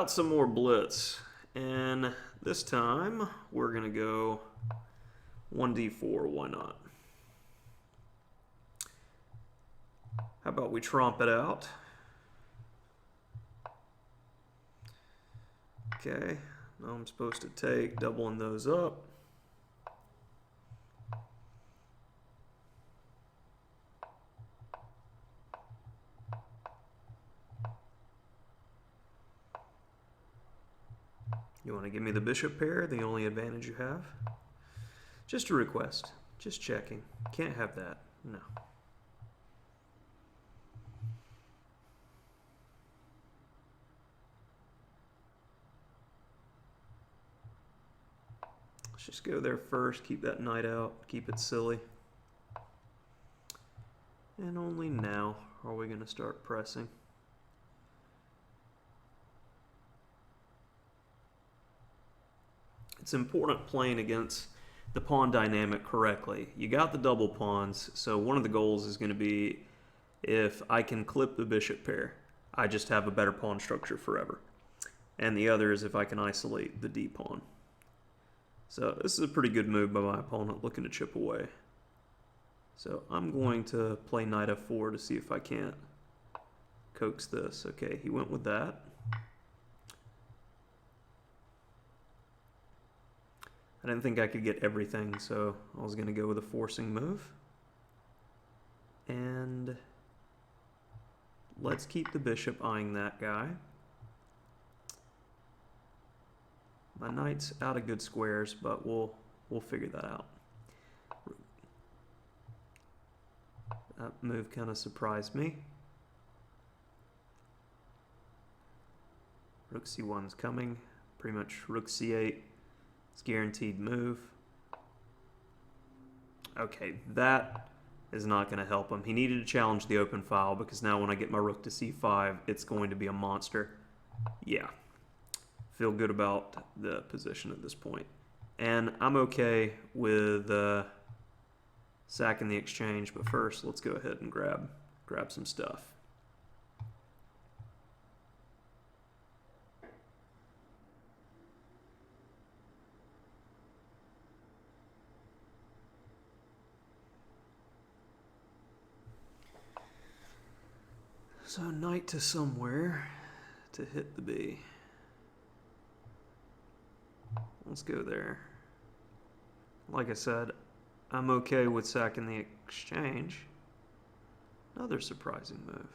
out some more blitz, and this time we're gonna go 1d4. Why not? How about we tromp it out? Okay, now I'm supposed to take, doubling those up. You want to give me the bishop pair, the only advantage you have? Just a request. Just checking. Can't have that. No. Let's just go there first, keep that knight out, keep it silly. And only now are we going to start pressing. It's important playing against the pawn dynamic correctly. You got the double pawns, so one of the goals is going to be if I can clip the bishop pair, I just have a better pawn structure forever. And the other is if I can isolate the d pawn. So this is a pretty good move by my opponent, looking to chip away. So I'm going to play knight f4 to see if I can't coax this. Okay, he went with that. I didn't think I could get everything, so I was going to go with a forcing move. And let's keep the bishop eyeing that guy. My knight's out of good squares, but we'll figure that out. That move kind of surprised me. Rook c1's coming. Pretty much rook c8. It's guaranteed move. Okay, that is not going to help him. He needed to challenge the open file because now when I get my rook to c5, it's going to be a monster. Yeah. Feel good about the position at this point. And I'm okay with sacking the exchange, but first let's go ahead and grab some stuff. So knight to somewhere to hit the b. Let's go there. Like I said, I'm okay with sacking the exchange. Another surprising move.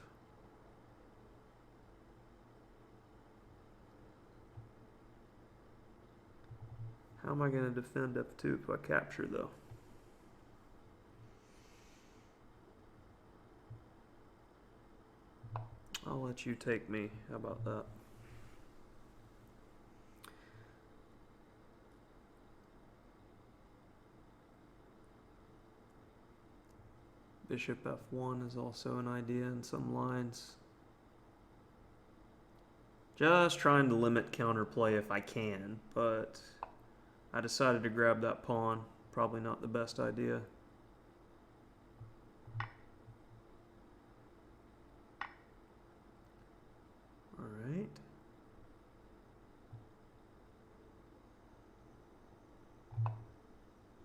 How am I going to defend f2 if I capture, though? I'll let you take me. How about that? Bishop f1 is also an idea in some lines. Just trying to limit counterplay if I can, but I decided to grab that pawn. Probably not the best idea. All right.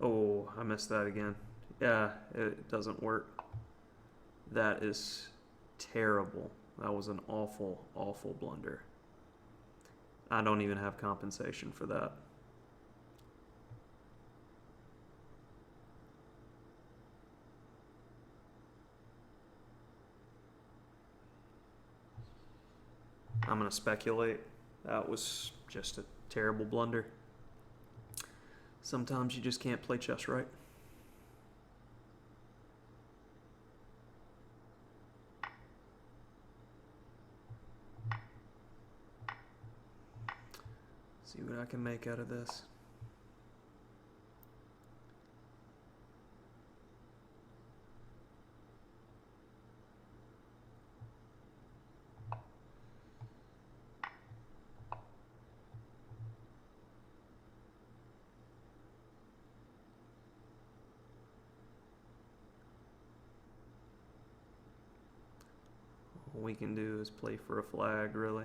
Oh, I missed that again. Yeah, it doesn't work. That is terrible. That was an awful, awful blunder. I don't even have compensation for that. I'm going to speculate. That was just a terrible blunder. Sometimes you just can't play chess right. See what I can make out of this. All we can do is play for a flag, really.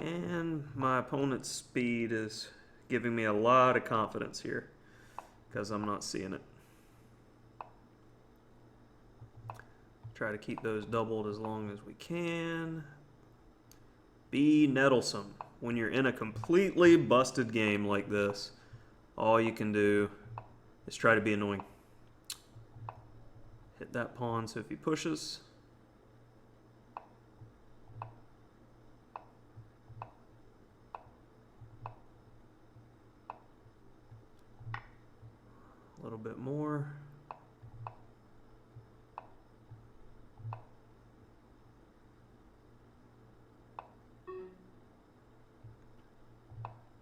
And my opponent's speed is giving me a lot of confidence here because I'm not seeing it. Try to keep those doubled as long as we can. Be nettlesome. When you're in a completely busted game like this, all you can do is try to be annoying. Hit that pawn, so if he pushes, a little bit more.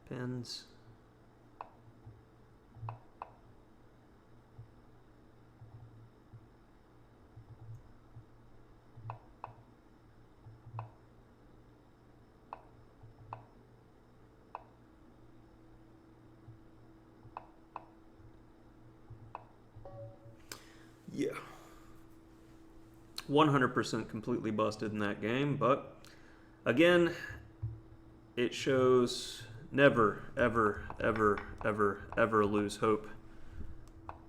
Pins. Yeah. 100% completely busted in that game, but again, it shows never, ever, ever, ever, ever lose hope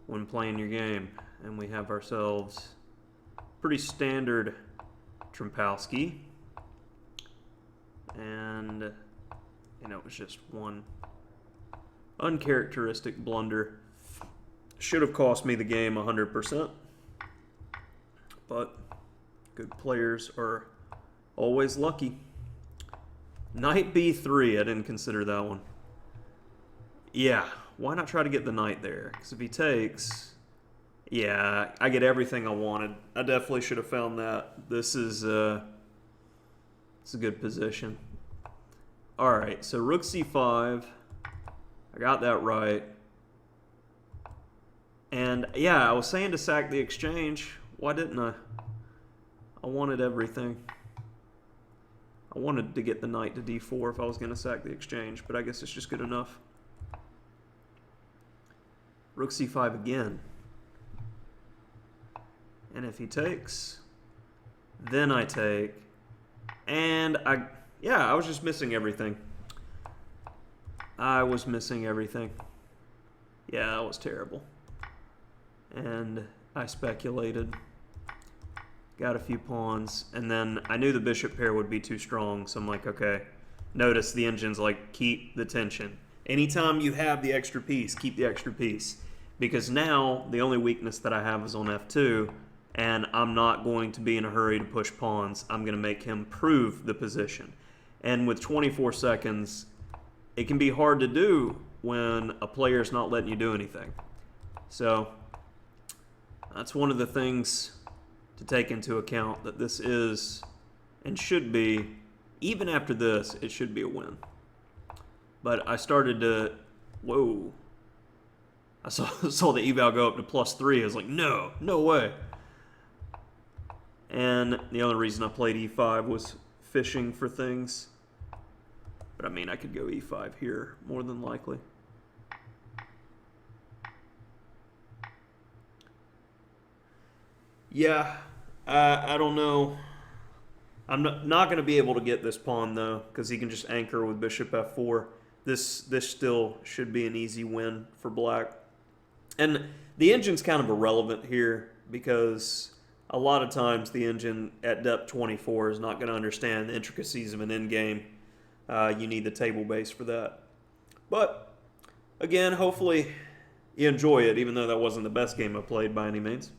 when playing your game. And we have ourselves pretty standard Trompowsky. And, you know, it was just one uncharacteristic blunder. Should have cost me the game 100%. But good players are always lucky. Knight b3, I didn't consider that one. Yeah, why not try to get the knight there? Because if he takes, yeah, I get everything I wanted. I definitely should have found that. This is it's a good position. All right, so rook c5. I got that right. And yeah, I was saying to sack the exchange. Why didn't I? I wanted everything. I wanted to get the knight to d4 if I was going to sack the exchange, but I guess it's just good enough. Rook c5 again. And if he takes, then I take. And I was just missing everything. I was missing everything. Yeah, that was terrible. And I speculated. Got a few pawns, and then I knew the bishop pair would be too strong, so I'm like, okay. Notice the engine's like, keep the tension. Anytime you have the extra piece, keep the extra piece. Because now, the only weakness that I have is on f2, and I'm not going to be in a hurry to push pawns. I'm going to make him prove the position. And with 24 seconds, it can be hard to do when a player's not letting you do anything. So, that's one of the things to take into account, that this is and should be, even after this, it should be a win. But I started to, whoa. I saw the eval go up to +3. I was like, no way. And the other reason I played e5 was fishing for things. But I mean, I could go e5 here, more than likely. Yeah, I don't know. I'm not going to be able to get this pawn, though, because he can just anchor with bishop f4. This still should be an easy win for black. And the engine's kind of irrelevant here, because a lot of times the engine at depth 24 is not going to understand the intricacies of an endgame. You need the table base for that. But, again, hopefully you enjoy it, even though that wasn't the best game I played by any means.